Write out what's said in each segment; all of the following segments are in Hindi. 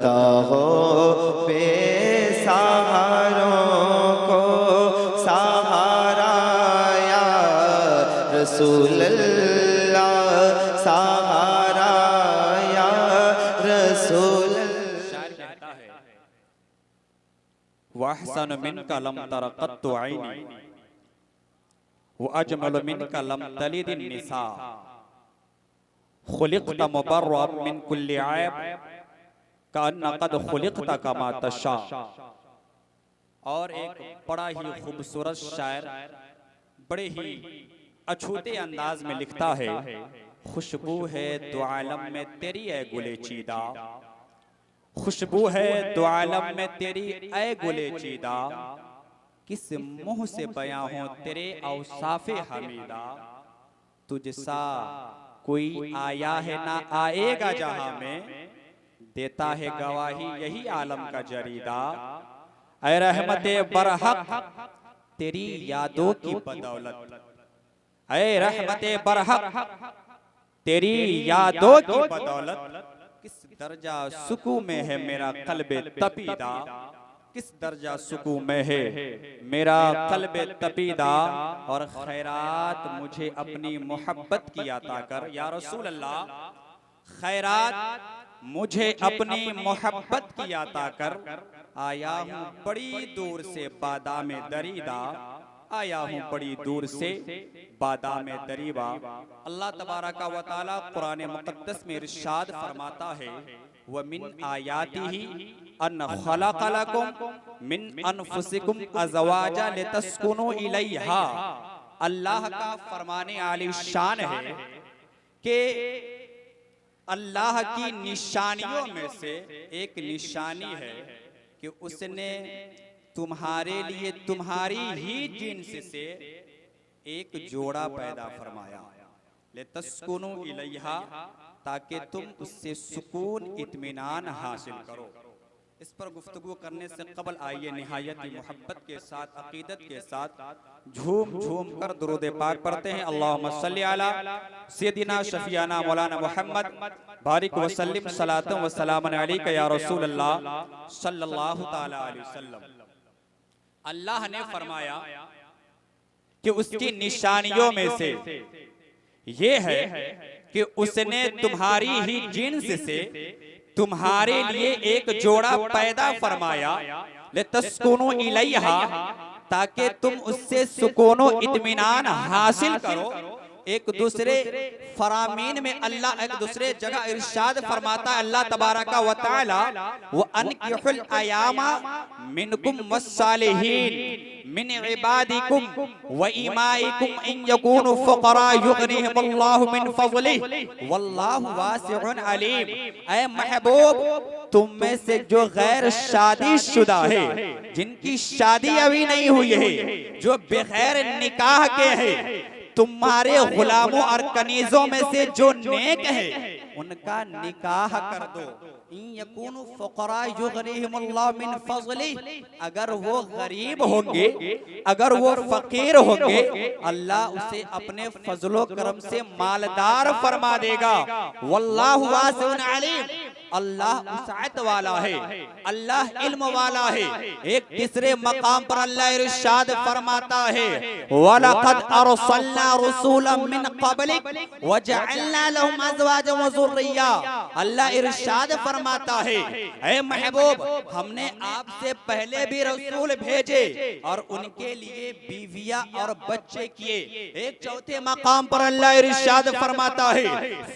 हो बेसहारों को सहारा या रसूल अल्लाह, सहारा या रसूल अल्लाह। वअहसन मिनका लम तर क़त्तु ऐनी व अजमल मिनका लम तलिदिन निसा खुलिक़त मुबर्रअन मिन कुल्लि ऐब कअन्ना क़द खुलिक़त कमा तशा। और एक बड़ा ही खूबसूरत शायर बड़े ही अछूते अंदाज में लिखता है, खुशबू है दो आलम में तेरी ए गुले चीदा, खुशबू है दो आलम में तेरी ए गुले चीदा, किस मुंह से बयां हो तेरे औसाफे हमीदा। तुझसा कोई आया है ना आएगा जहां में, देता है गवाही यही आलम का जरीदा। ऐ रहमते बरहक तेरी यादों की बदौलत, ऐ रहमते बरहक तेरी यादों की बदौलत, किस दर्जा सुकून में है मेरा कल्बे तपीदा, किस दर्जा सुकून में है मेरा कल्बे तपीदा। और खैरात मुझे अपनी मोहब्बत की अता कर या रसूल अल्लाह, खैरात मुझे अपनी मोहब्बत की अता कर। आया हूँ बड़ी दूर से बादाम दरीदा, आया हूँ बड़ी दूर से बादाम दरीबा। अल्लाह तबारका व तआला कुरान मुक़द्दस में इरशाद फरमाता है, व मिन आयातिही अन खलक़ लकुम मिन अनफुसिकुम अज़वाजा लितस्कुनु इलैहा। अल्लाह का फरमाने आली शान है कि अल्लाह की निशानियों में से एक निशानी है कि उसने तुम्हारे लिए तुम्हारी ही जिन्स से एक जोड़ा पैदा फरमाया, लितस्कुनु इलैहा, ताकि तुम उससे सुकून इत्मीनान हासिल करो। इस पर गुफ्तगू करने से कबल आइए निहायत मोहब्बत के साथ, अकीदत के साथ झूम झूम कर दुरूद पाक पढ़ते हैं। अल्लाहुम्मा सल्ली अला सय्यदिना शफीआना मौलाना मुहम्मद बारिक वसल्लिम सलातन व सलामन अलैका या रसूल अल्लाह सल्लल्लाहु तआला अलैहि वसल्लम। अल्लाह ने फरमाया कि उसकी निशानियों में से ये है कि उसने तुम्हारी ही जिन्स से तुम्हारे लिए एक जोड़ा पैदा फरमाया, लितस्कुनु इलैहा, ताकि तुम उससे सुकूनो इत्मीनान हासिल करो। एक दूसरे फरामीन में अल्लाह एक दूसरे जगह इरशाद फरमाता है अल्लाह तबारका व तआला, व अनकिहुल अयामा मिनकुम वस्सालिहीन मिन इबादिकुम व इमाइकुम इन यकूनु फुकरा युगनिहिमुल्लाहु मिन फज़लिहि वल्लाहु वासिउन अलीम। ऐ महबूब, तुम में से जो गैर शादीशुदा है, जिनकी शादी अभी नहीं हुई है, जो बगैर निकाह के है, तुम्हारे गुलामों और कनीजों में से जो नेक है उनका निकाह कर दो। इन यकूनु फुकरा युगनिहिमुल्लाहु मिन फज़लिहि, अगर वो गरीब होंगे, अगर वो फकीर होंगे, अल्लाह उसे अपने फजलो करम से मालदार फरमा देगा। वल्लाहु वासिउन अलीम, अल्लाह उसाअत वाला है, अल्लाह इल्म वाला है। एक तीसरे मकाम पर अल्लाह इरशाद फरमाता है, वलक़द अरसलना रसूलन मिन क़ब्लिक वजअलना लहुम अज़वाजन व ज़ुर्रिय्या। अल्लाह इरशाद फरमाता है, ऐ महबूब, हमने आपसे पहले भी रसूल भेजे और उनके लिए बीवियां और बच्चे किए। एक चौथे मकाम पर अल्लाह इरशाद फरमाता है,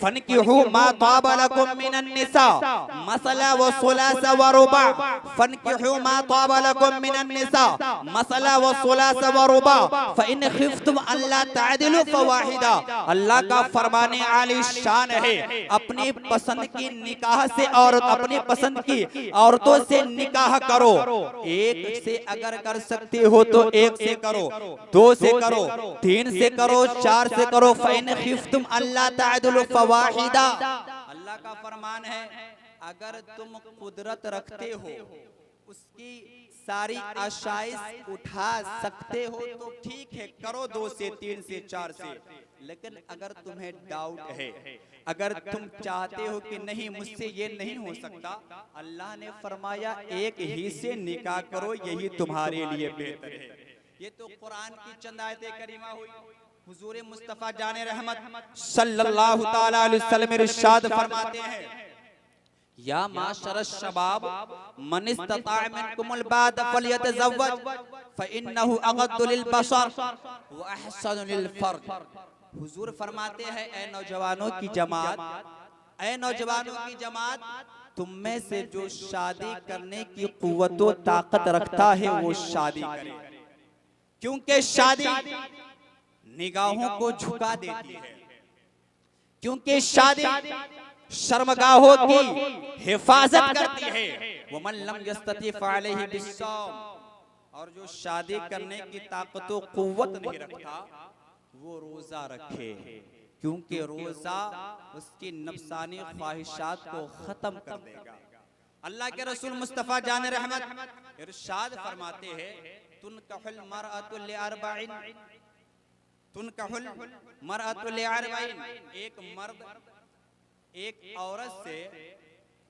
फनकिहू मा ताबा लकुम मिनन निसा मसला व सुलासा व रुबा, फनकिहू मा ताबा लकुम मिनन निसा मसला व सुलासा व रुबा फइन खिफ्तुम अल्ला तअदिलु फवाहिदा। अल्लाह का फरमाने आली शान है, अपनी पसंद की निकाह से और अपनी पसंद की औरतों से निकाह करो। एक से अगर कर सकते हो तो एक से करो, दो से करो, तीन से करो, चार से करो। फइन खिफ्तुम अल्ला तअदिलु फवाहिदा। अल्लाह का फरमान है, अगर तुम कुदरत रखते हो, उसकी सारी आशाइश उठा सकते हो तो ठीक है, करो, दो से, तीन से, चार से। लेकिन अगर तुम्हें डाउट है, अगर तुम चाहते हो कि नहीं मुझसे ये नहीं हो सकता, अल्लाह ने फरमाया एक ही से निकाह करो, यही तुम्हारे लिए बेहतर है। ये तो कुरान की चंद आयतें करीमा हुई। हुजूर मुस्तफा जाने रहमत सल्लल्लाहु ताला अलैहि वसल्लम इरशाद फरमाते हैं, या माशर शबाब मन इस्तता मिनकुमुल बात फलयतज़व्वज फइन्नहु अगद्दु लिलबसर व अहसनु लिलफर्ज। हुजूर फरमाते हैं, ऐ नौजवानों की जमात, ऐ नौजवानों की जमात, तुम में से जो शादी करने की कुव्वत व ताकत रखता है वो शादी करे, क्योंकि शादी निगाहों को झुका देती है, क्योंकि शादी शर्मगाहों की हिफाजत करती है। वो मन लम यस्तती फअलैहि बिस्सौम, और जो शादी करने की ताकत व कुव्वत नहीं रखता वो रोजा रखे, क्योंकि रोजा उसकी नफ्सानी ख्वाहिशात को खत्म कर देगा। अल्लाह के रसूल मुस्तफा जाने रहमत इरशाद फरमाते हैं, तुनकहुल मरअतु लिअरबइन, तुनकहुल मरअतु लिअरबइन, एक मर्द एक औरत से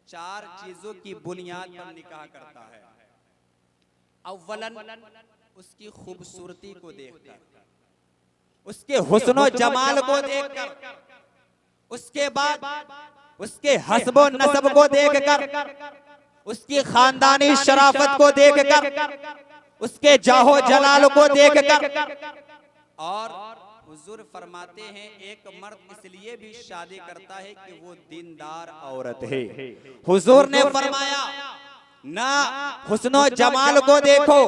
4 चीजों की बुनियाद पर निकाह करता है। अव्वलन उसकी खूबसूरती को देखकर, उसके हुस्न जमाल को देखकर, उसके बाद उसके हस्ब नसब को देखकर, उसकी खानदानी शराफत को देखकर, उसके जाहो जलाल को देखकर। और हुजूर फरमाते हैं, एक मर्द इसलिए भी शादी करता है कि वो दीनदार औरत है। हुजूर ने फरमाया, ना हुस्नो जमाल को देखो,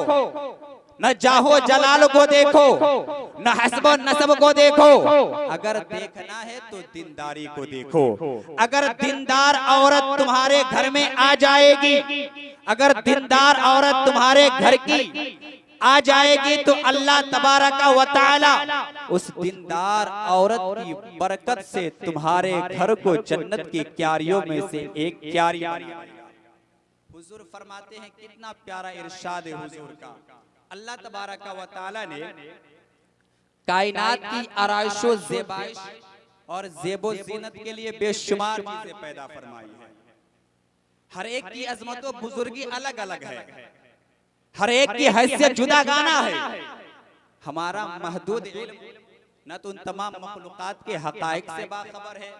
न जाहो जलाल को देखो, न हस्बो नसब को देखो, अगर देखना है तो दीनदारी को देखो। अगर दीनदार औरत तुम्हारे घर में आ जाएगी, अगर दीनदार औरत तुम्हारे घर की आ जाएगी तो अल्लाह तबारक व तआला उस दीनदार औरत की बरकत से तुम्हारे घर को जन्नत की क्यारियों में से एक क्यारी बनाएगा। हुजूर फरमाते हैं, कितना प्यारा इरशाद है हुजूर का। अल्लाह तबारक व तआला ने कायनात की आराइशो ज़ेबाइश और ज़ेबो ज़ीनत के लिए बेशुमार चीजें पैदा फरमाई है। हर एक की अजमत व बुजुर्गी अलग अलग है, हर एक की हैसियत जुदा गाना है। हमारा महदूद इल्म न तो उन तमाम मखलूकात के हकाइक से बाखबर है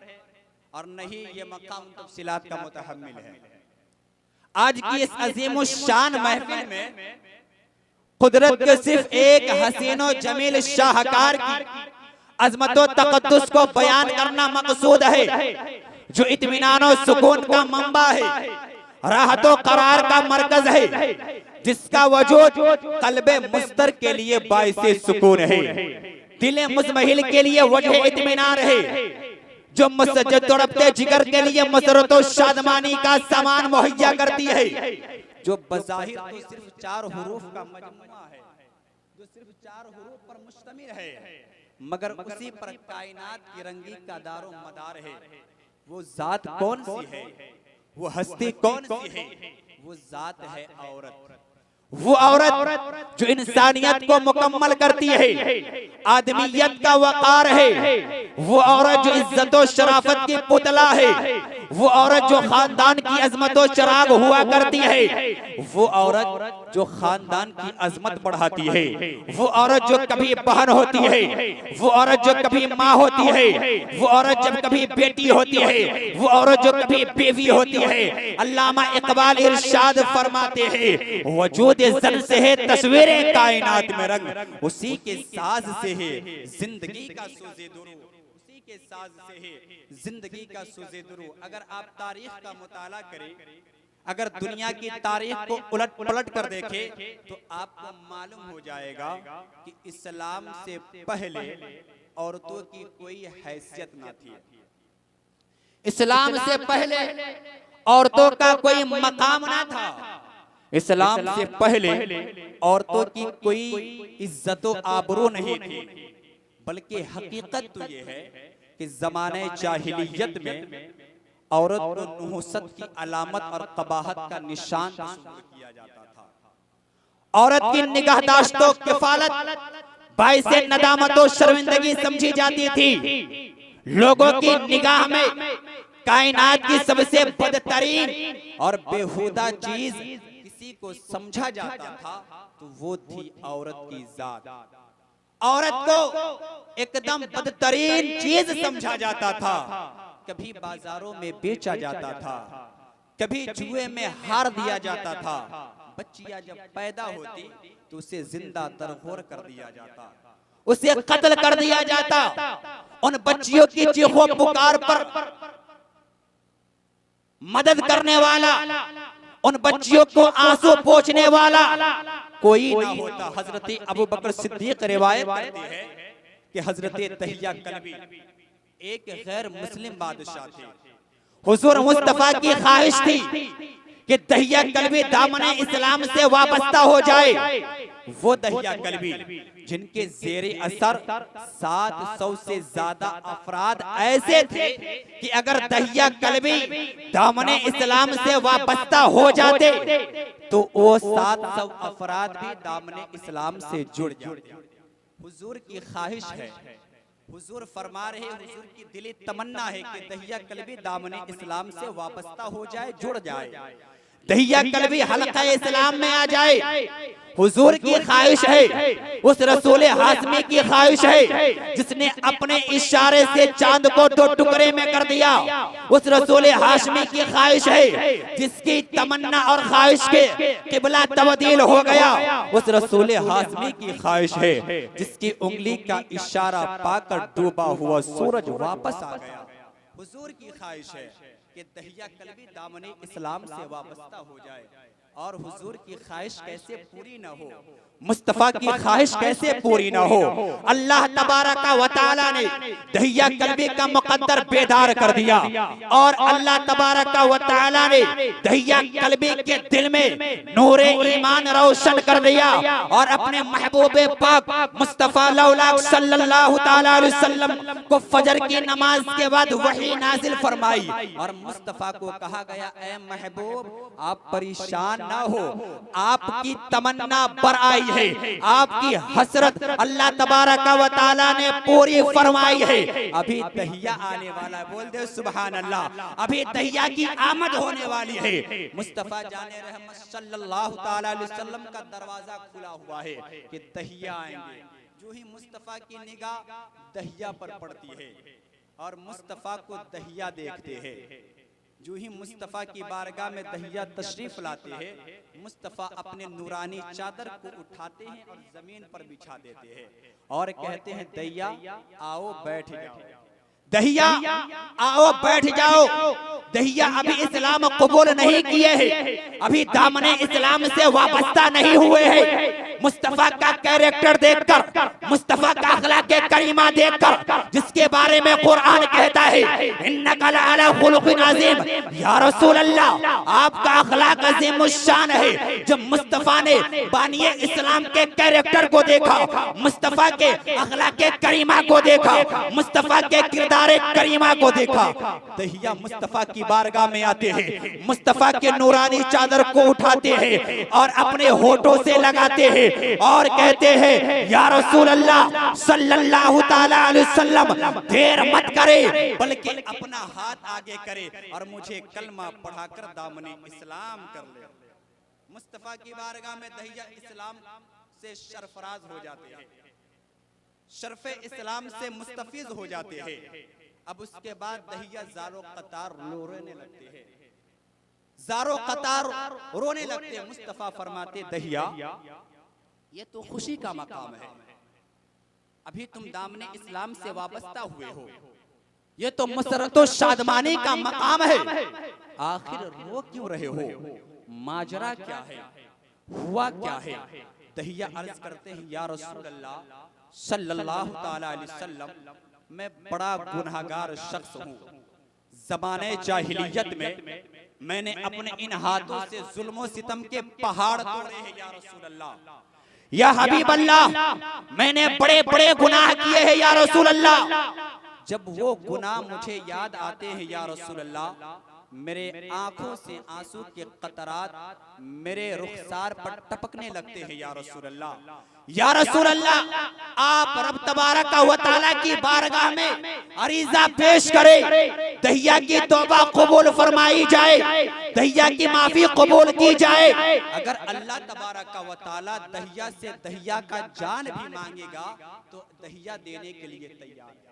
और न ही ये मकाम तफसीलात का मुतहम्मिल है। आज की इस अजीम शान महफिल में कुदरत के सिर्फ एक हसीनो जमील शाहकार की अजमत व तक़द्दुस को बयान करना मकसूद है, जो इत्मीनान और सुकून का मंबा है, राहत व करार का मरकज है, जिसका वजूद कल्बे मुस्तर के लिए बाइसे सुकून है, दिले मुज़महिल के लिए वजह इत्मीनान है, जो मुसज्जद तड़पते जिगर के लिए मसरत व शादमानी का सामान मुहैया करती है, जो बज़ाहिर तो सिर्फ 4 हुरूफ का मजमुआ है, जो सिर्फ 4 हुरूफ पर मुश्तमिल है, मगर उसी पर कायनात की रंगी का दारो मदार है। वो जात कौन सी है, वो हस्ती कौन सी है? वो जात है औरत। वो औरत जो इंसानियत को मुकम्मल करती है, आदमियत का वकार है। वो औरत जो इज्जत और शराफत की पुतला है। वो औरत जो खानदान की अजमत और चिराग हुआ करती है। वो औरत जो खानदान की अजमत बढ़ाती है। वो औरत जो कभी बहन होती है, वो औरत जो कभी माँ होती है, वो औरत जब कभी बेटी होती है, वो औरत जो कभी बीवी होती है। अल्लामा इकबाल इरशाद फरमाते हैं, वजूद जन से है तस्वीरें कायनात में रंग, उसी के साज से है जिंदगी का सूज़े दुरू, उसी के साज से है जिंदगी का सूज़े दुरू। अगर आप तारीख का मुताला करें, अगर दुनिया की तारीख को उलट पलट कर देखें, तो आपको मालूम हो जाएगा कि इस्लाम से पहले औरतों की कोई हैसियत ना थी। इस्लाम से पहले औरतों का कोई मकाम ना था। इस्लाम से पहले औरतों की कोई इज्जत व आबरू नहीं थी, बल्कि हकीकत तो ये है कि ज़माने जाहिलियत में औरत को नुहसत की अलामत और कबाहत का निशान किया जाता था। औरत की निगाहदाश्त व किफालत बाइस नदामत और शर्मिंदगी समझी जाती थी। लोगों की निगाह में कायनात की सबसे बदतरीन और बेहुदा चीज किसी को समझा जाता था तो वो थी औरत की जात। औरत को एकदम बदतरीन चीज समझा जाता था। कभी बाजारों में बेचा जाता था, कभी जुए में हार दिया जाता था। बच्चियां जब पैदा होती तो उसे जिंदा तरखोर कर दिया जाता, उसे कत्ल कर दिया जाता। उन बच्चियों की चीखों पुकार पर मदद करने वाला, उन बच्चियों को आंसू पोंछने वाला कोई कोई नहीं होता। हजरत अबू बकर सिद्दीक रिवायत करते हैं कि हजरत दहिया कल्बी एक गैर मुस्लिम बादशाह थे। हुजूर मुस्तफा की ख्वाहिश थी कि दहिया कल्बी दामने इस्लाम से वाबस्ता हो जाए। वो दहिया कल्बी जिनके जेरे असर 700 से ज्यादा अफराद ऐसे थे कि अगर दहिया कल्बी दामने इस्लाम से वाबस्ता हो जाते तो वो 700 अफराद भी दामने इस्लाम से जुड़ जाते। हुजूर की ख्वाहिश है, हुजूर फरमा रहे, हुजूर की दिली तमन्ना है कि दहिया कल्बी दामने इस्लाम से वाबस्ता हो जाए, जुड़ जाए, दहिया कल्बी हल्का इस्लाम में आ जाए। हुजूर की ख्वाहिश है, उस रसूल हाशमी की ख्वाहिश है जिसने अपने इशारे से चांद को 2 टुकड़े में कर दिया। उस रसूल हाशमी की ख्वाहिश है जिसकी तमन्ना और ख्वाहिश के किबला तब्दील हो गया। उस रसूल हाशमी की ख्वाहिश है जिसकी उंगली का इशारा पाकर डूबा हुआ सूरज वापस आ गया। हुजूर की ख्वाहिश है कि दहिया कल्बी दामने इस्लाम से वाबस्ता हो जाए। और हुजूर की ख्वाहिश कैसे पूरी न हो, मुस्तफा की ख्वाहिश कैसे पूरी न हो। अल्लाह तबारका व तआला ने दहिया कल्बी का मुकद्दर बेदार कर दिया और अल्लाह तबारका व तआला ने दहिया कल्बी के दिल में नूरे ईमान रोशन कर दिया और अपने महबूब पाक मुस्तफा लौलाक सल्लल्लाहु तआला अलैहि वसल्लम को फजर की नमाज के बाद वही नाजिल फरमाई और मुस्तफा को कहा गया, ऐ महबूब आप परेशान ना हो, आपकी तमन्ना बर आई है, आपकी हसरत अल्लाह तबारका व तआला ने पूरी फरमाई है। अभी दहिया आने वाला है, बोल दे सुभान अल्लाह। अभी दहिया की आमद होने वाली है। मुस्तफा जाने रहमत सल्लल्लाहु तआला अलैहि वसल्लम का दरवाजा खुला हुआ है कि दहिया आएंगे। जो ही मुस्तफा की निगाह दहिया पर पड़ती है और मुस्तफा को दहिया देखते हैं, जो ही मुस्तफा की बारगाह में दहिया तशरीफ लाते हैं, मुस्तफा अपने नूरानी चादर को उठाते हैं और जमीन पर बिछा देते हैं और कहते हैं, दहिया आओ बैठ जाओ, दहिया आओ बैठ जाओ। दहिया अभी इस्लाम कबूल नहीं किए हैं, अभी दामने इस्लाम से वाबस्ता नहीं हुए हैं। मुस्तफा का कैरेक्टर देखकर, मुस्तफा का अखलाक करीमा देखकर, जिसके बारे में कुरान कहता है इन्नका लअला खुलुकिन अज़ीम, या रसूल अल्लाह आपका अखलाक अज़ीम शान है। जब मुस्तफा ने बानिए इस्लाम के कैरेक्टर को देखा, मुस्तफा के अखलाक करीमा को देखा, मुस्तफा के किरदार करीमा को देखा, दहिया मुस्तफा की बारगाह में आते हैं, मुस्तफा के नूरानी चादर को उठाते हैं और अपने होठों से लगाते हैं और कहते हैं, या रसूल अल्लाह सल्लल्लाहु तआला अलैहि वसल्लम देर मत करे, बल्कि अपना हाथ आगे करे और मुझे कलमा पढ़ाकर दामने इस्लाम कर ले। मुस्तफा की बारगाह में दहिया इस्लाम से सरफराज हो जाते हैं, शर्फे इस्लाम से मुस्तफिज हो जाते हैं। अब उसके बाद दहिया ज़ारो कतार रोने लगते हैं, ज़ारो कतार रोने लगते हैं। मुस्तफा फरमाते, दहिया ये तो खुशी का मकाम है, अभी तुम दामने इस्लाम से वाबस्ता हुए हो, ये तो मसरत और शादमानी का मकाम है, आखिर रो क्यों रहे हो, माजरा क्या है, हुआ क्या है। दहिया अर्ज करते हैं, या रसूल अल्लाह सल्लल्लाहु तआला अलैहि वसल्लम, मैं बड़ा गुनहगार शख्स हूँ। ज़माने जाहिलियत में मैंने अपने इन हाथों से जुल्म सितम के पहाड़ तोड़े हैं या रसूल अल्लाह। या हबीब अल्लाह मैंने बड़े बड़े गुनाह किए हैं या रसूल अल्लाह। जब वो गुनाह मुझे याद आते हैं या रसूल अल्लाह, मेरे आंखों से आंसू के कतरात मेरे रुखसार पर टपकने लगते हैं या रसूल अल्लाह। या रसूल अल्लाह, आप रब तबारक व तआला की बारगाह में अरीजा पेश करें, दहिया की तौबा कबूल फरमाई जाए, दहिया की माफी कबूल की जाए। अगर अल्लाह तबारक व तआला दहिया से दहिया का जान भी मांगेगा तो दहिया देने के लिए तैयार है।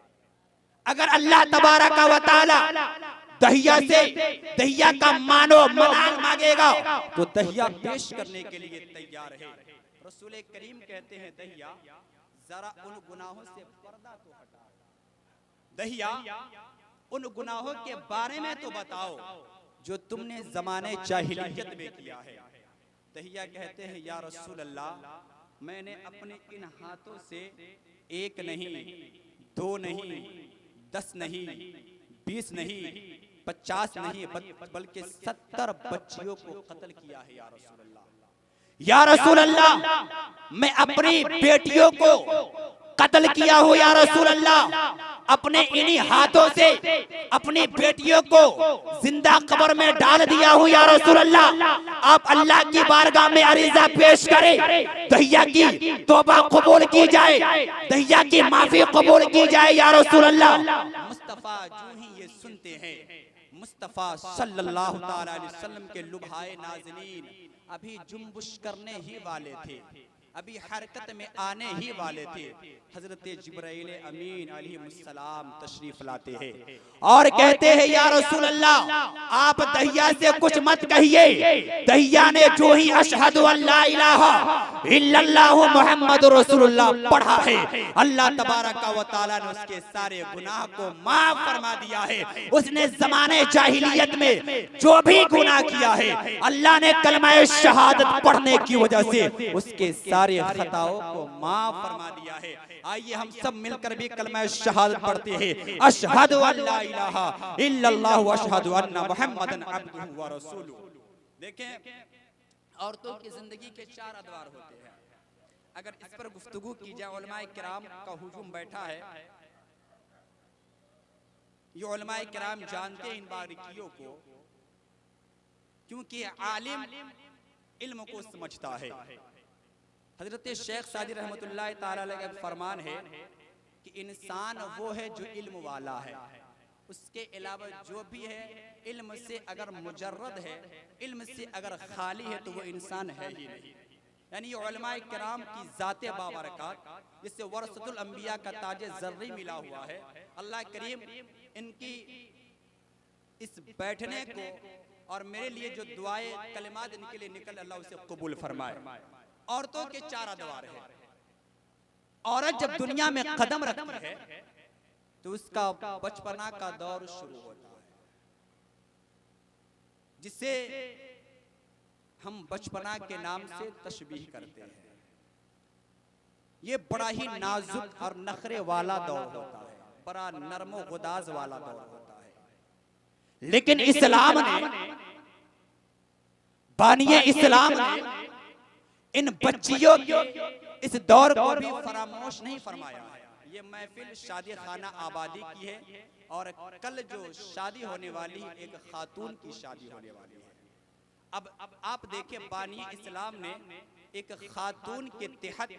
अगर अल्लाह तबारक व तआला दहिया से दहिया का मानो मलाल मांगेगा तो दहिया पेश करने के लिए तैयार है। रसूल करीम कहते हैं दहिया जरा उन गुनाहों से पर्दा तो हटा, दहिया उन गुनाहों के बारे में तो बताओ जो तुमने जमाने जाहिलियत में किया है। दहिया कहते हैं या रसूल अल्लाह, मैंने अपने इन हाथों से एक नहीं, दो नहीं, 10 नहीं, 20 नहीं, 50 नहीं, बल्कि 70 बच्चियों को कत्ल किया है या रसूल अल्लाह। या रसूल अल्लाह, मैं अपनी बेटियों को कत्ल किया हूँ या रसूल अल्लाह। अपने इन्हीं हाथों से अपनी बेटियों को जिंदा कब्र में डाल दिया हूँ या रसूल अल्लाह। आप अल्लाह की बारगाह में अरीजा पेश करें, दहिया की तौबा कबूल की जाए, दहिया की माफी कबूल की जाए या रसूल अल्लाह। मुस्तफा जो ही ये सुनते हैं, मुस्तफा सल्लल्लाहु ताला अलैहि वसल्लम के लुभाए नाज़नीन अभी जुम्बुश करने ही वाले थे, अभी हरकत में आने ही वाले थे। हजरत जिब्राइल अमीन अलैहिस्सलाम तशरीफ लाते हैं और कहते हैं या रसूल अल्लाह, आप दहिया से कुछ मत कहिए। दहिया ने जो ही अशहदु अल्ला इलाहा इल्लल्लाहु मुहम्मदुर रसूलुल्लाह पढ़ा है, अल्लाह तबारक व तआला ने उसके सारे गुनाह को माफ फरमा दिया है। उसने जमाने जाहिलियत में जो भी गुनाह किया है, अल्लाह ने कलमा शहादत पढ़ने की वजह से उसके सारे खताओं को माफ फरमा दिया है। आइए हम सब मिलकर भी कलमा शहादत पढ़ते हैं, अशहदु अल्ला इलाहा इल्लल्लाहु व अशहदु अन्ना मुहम्मदन अब्दुहु व रसूलुहु। देखें, औरतों की जिंदगी के 4 अदवार होते हैं। अगर इस पर गुफ्तगू की जाए, उलमाए किराम का हुजूम बैठा है, ये उलमाए किराम जानते हैं इन बारीकियों को, क्योंकि आलिम इल्म को समझता है। हजरत शेख सादी रहमतुल्लाह ताला अलैह का फरमान है कि इंसान वो है जो इल्म वाला है, उसके अलावा जो भी है इल्म से अगर मुजर्रद है, इल्म से अगर खाली है तो वो इंसान है ही नहीं। यानी ये उलमाए किराम की ज़ाते बाबरकत, जिससे वरसतुल अंबिया का ताजे ज़र्री मिला हुआ है। अल्लाह करीम इनकी इस बैठने को और मेरे लिए जो दुआएं कलिमात इनके लिए निकल, अल्लाह उसे कबूल फरमाए। औरतों के 4 अदवार है। औरत जब दुनिया में कदम रखती है तो उसका बचपना का दौर शुरू होता है, जिसे हम बचपना के नाम से तशबीह करते हैं। ये बड़ा ही नाजुक और नखरे वाला दौर होता है, बड़ा नरमो गुदाज वाला दौर होता है। लेकिन इस्लाम ने, बानिए इस्लाम ने इन बच्चियों के इस दौर को भी फरामोश नहीं फरमाया है। ये महफिल शादी खाना आबादी की है और कल जो शादी होने वाली एक खातून की शादी होने वाली है। अब आप देखिए, बानी इस्लाम ने एक खातून के तहत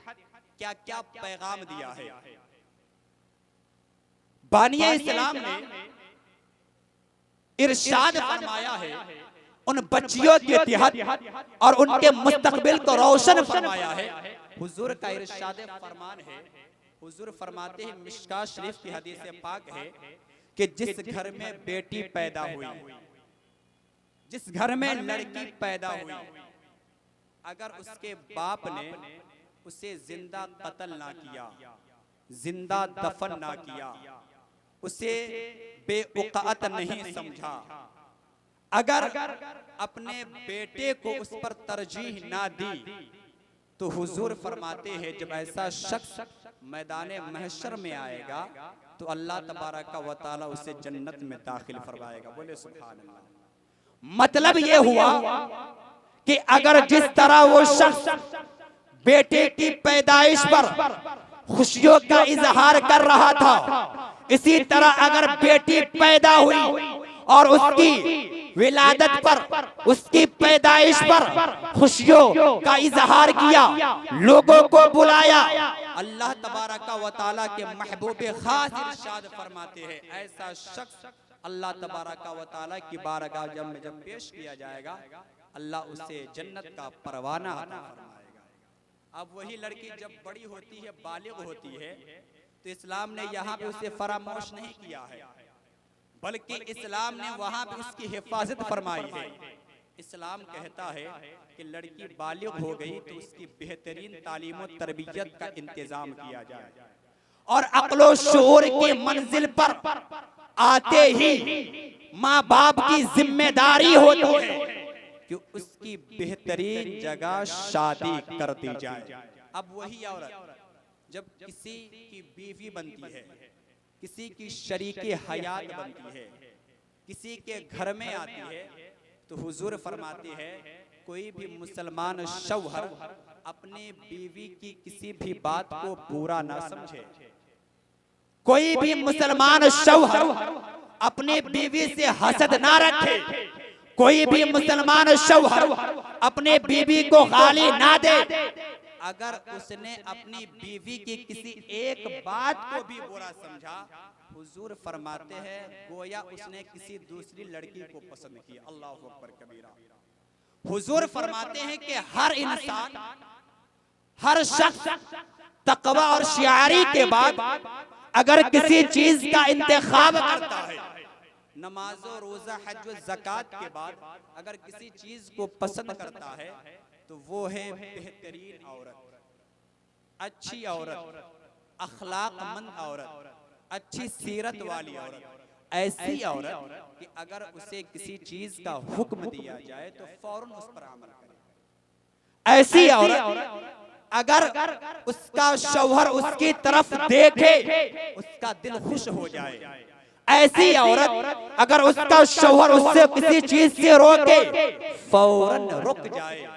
क्या क्या पैगाम दिया है। बानी इस्लाम ने इरशाद फरमाया है उन बच्चियों के तहत और उनके मुस्तकबिल को रोशन फरमाया है। हुजूर का इरशाद फरमान है, हुजूर फरमाते हैं, मिशकात शरीफ की हदीस पाक है कि जिस घर में बेटी पैदा हुई, जिस घर में लड़की पैदा हुई, अगर उसके बाप ने उसे जिंदा कत्ल ना किया, जिंदा दफन ना किया, उसे बेऔकात नहीं समझा, अगर अपने बेटे को उस पर तरजीह ना दी, तो हुजूर फरमाते हैं जब ऐसा शख्स मैदान महशर में आएगा तो अल्लाह तबारक व तआला उसे जन्नत में दाखिल फरमाएगा। बोले सुभान अल्लाह। मतलब ये हुआ कि अगर जिस तरह वो शख्स बेटे की पैदाइश पर खुशियों का इजहार कर रहा था, इसी तरह अगर बेटी पैदा हुई और उसकी विलादत पर, उसकी पैदाइश पर खुशियों का इजहार किया, लोगों को बुलाया। अल्लाह तबारक व तआला के महबूब खास इरशाद फरमाते हैं, ऐसा शख्स अल्लाह तबारक व तआला की बारगाह जब पेश किया जाएगा, अल्लाह उसे जन्नत का परवाना अता फरमाएगा। अब वही लड़की जब बड़ी होती है, बालिग होती है, तो इस्लाम ने यहाँ पे उसे फरामोश नहीं किया है, बल्कि इस्लाम ने वहाँ पे उसकी हिफाजत फरमाई है। इस्लाम कहता है कि लड़की बालिग हो गई तो उसकी बेहतरीन तालीम और तरबियत का इंतजाम किया जाए, और अक्लो शऊर की मंजिल पर आते ही माँ बाप की जिम्मेदारी होती है कि उसकी बेहतरीन जगह शादी कर दी जाए। अब वही औरत जब किसी की बीवी बनती है, किसी की शरीके हयात बनती है, किसी के घर में आती है, तो हुजूर फरमाते हैं कोई भी मुसलमान शौहर अपने बीवी की किसी भी बात को बुरा ना समझे। कोई भी मुसलमान शौहर अपनी बीवी से हसद ना रखे। कोई भी मुसलमान शौहर अपने बीवी को गाली ना दे। अगर उसने अपनी बीवी की किसी एक बात को भी बुरा समझा, हुजूर फरमाते हैं गोया उसने किसी दूसरी लड़की को पसंद किया। अल्लाह अकबर कबीरा। हुजूर फरमाते हैं कि हर इंसान, हर शख्स तकवा और शियारी के बाद अगर किसी चीज का इंतखाब करता है, नमाजो रोजा हज व ज़कात के बाद अगर किसी चीज को पसंद करता है, तो वो है बेहतरीन औरत, अच्छी औरत, अखलाकमंद औरत, अच्छी सीरत वाली औरत। ऐसी औरत कि अगर उसे किसी चीज का हुक्म दिया जाए तो फौरन उस पर अमल करे। ऐसी औरत अगर उसका शौहर उसकी तरफ देखे, उसका दिल खुश हो जाए। ऐसी औरत अगर उसका शौहर उससे किसी चीज से रोके, फौरन रुक जाए।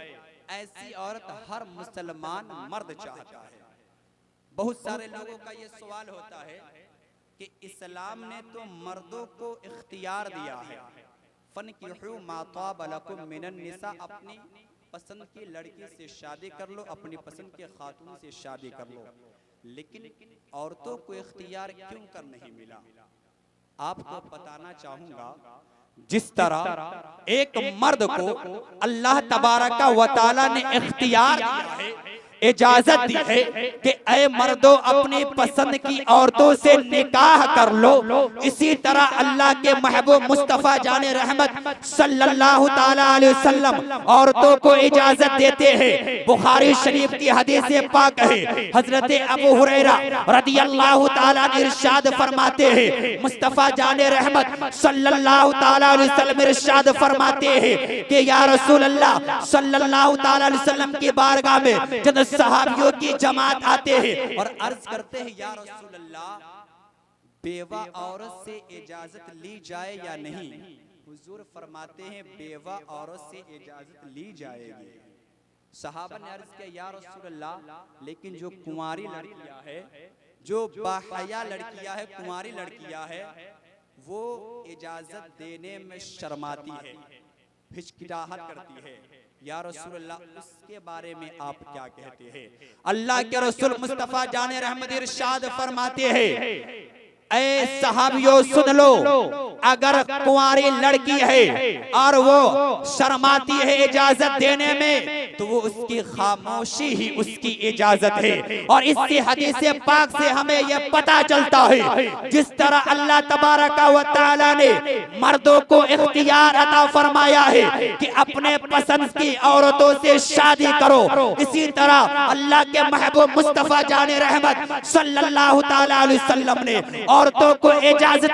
ऐसी औरत हर मुसलमान मर्द चाहता है। बहुत सारे लोगों का ये सवाल होता है कि इस्लाम ने तो मर्दों को इख्तियार दिया है, फनकिहू मा ताब लकुम मिनन निसा, अपनी पसंद की लड़की से शादी कर लो, अपनी पसंद के खातून से शादी कर लो, लेकिन औरतों को इख्तियार क्यों कर नहीं मिला? आपको बताना चाहूंगा, जिस तरह एक मर्द को अल्लाह तबारक व तआला ने इख्तियार दिया है, इजाजत दी है कि ऐ मर्दो अपनी पसंद की औरतों से निकाह कर लो, इसी तरह अल्लाह के महबूब मुस्तफा जाने रहमत सल्लल्लाहु ताला अलैहि वसल्लम औरतों को इजाजत देते हैं। बुखारी शरीफ की हदीस पाक है, हजरत अबू हुरैरा रदियल्लाहु ताला इरशाद फरमाते हैं, मुस्तफा जाने रहमत सल्लल्लाहु ताला अलैहि वसल्लम इरशाद फरमाते हैं कि या रसूल अल्लाह सल्लल्लाहु ताला अलैहि वसल्लम की बारगाह में जब सहाबियों की जमात आते हैं और अर्ज करते हैं या रसूल अल्लाह, बेवा औरत से इजाजत ली जाए या नहीं? हुजूर फरमाते हैं बेवा औरत से इजाजत ली जाएगी। सहाबा ने अर्ज किया या रसूल अल्लाह, लेकिन जो कुंवारी लड़कियां है, जो बाहया लड़कियां है, कुंवारी लड़कियां है, वो इजाजत देने में शर्माती है, हिचकिचाहट करती है। या रसूल अल्लाह, उसके बारे में आप क्या कहते हैं? अल्लाह के रसूल मुस्तफा जाने रहमत इरशाद फरमाते हैं, ऐ सहाबियों सुन लो, अगर कुंवारी लड़की है और वो शर्माती है इजाजत देने में, तो वो उसकी खामोशी ही उसकी इजाजत है। और इससे हदीस पाक से हमें यह पता चलता है, जिस तरह अल्लाह तबारक व तआला ने मर्दों को इख्तियार अता फरमाया है कि अपने पसंद की औरतों से शादी करो, इसी तरह अल्लाह के महबूब मुस्तफा जाने रहमत सल्लल्लाहु ताला अलैहि वसल्लम ने औरतों को इजाजत